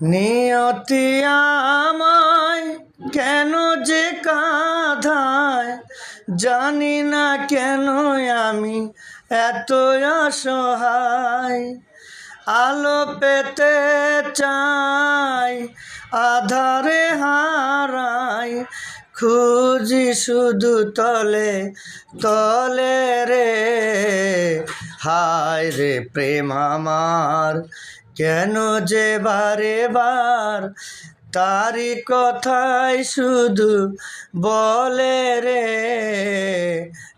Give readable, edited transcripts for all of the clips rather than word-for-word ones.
নিয়তি আমায় কেন যে কাঁধায়, জানি না কেন আমি এত অসহায়। আলো পেতে চাই, আধারে হারাই, খুঁজি শুধু তলে তলে রে। হায় রে প্রেম আমার, কেন যে বারে বার তারি কথাই শুধু বলে রে।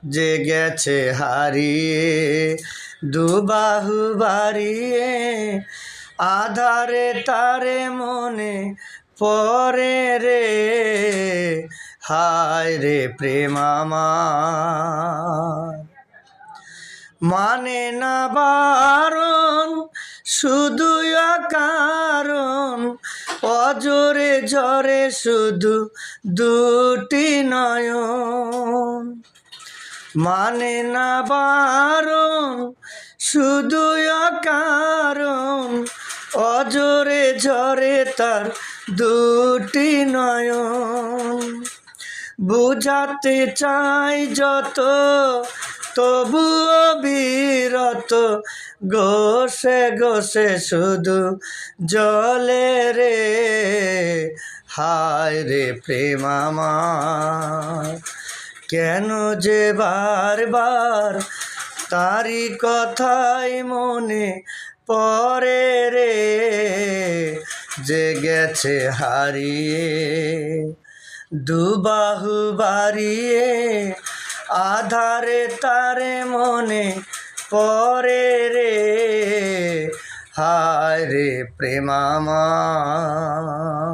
যে গেছে হারিয়ে দুবাহু বাড়িয়ে, আধারে তারে মনে পড়ে রে। হায় রে প্রেম আমার, মানে না বারণ শুধু অকারণ, অজরে ঝরে শুধু দুটি নয়ন। মানে না বারণ শুধু অকারণ, অজরে ঝরে তার দুটি নয়ন। বুঝাতে চাই যত তবুও বিরত, ঘষে ঘষে শুধু জলে রে। হায় রে প্রেম আমার, কেন যে বারবার তারি কথাই মনে পড়ে রে। যে গেছে হারিয়ে দুবাহু বাড়িয়ে, আধারে তারে মনে পড়ে রে। হায় রে প্রেম আমার।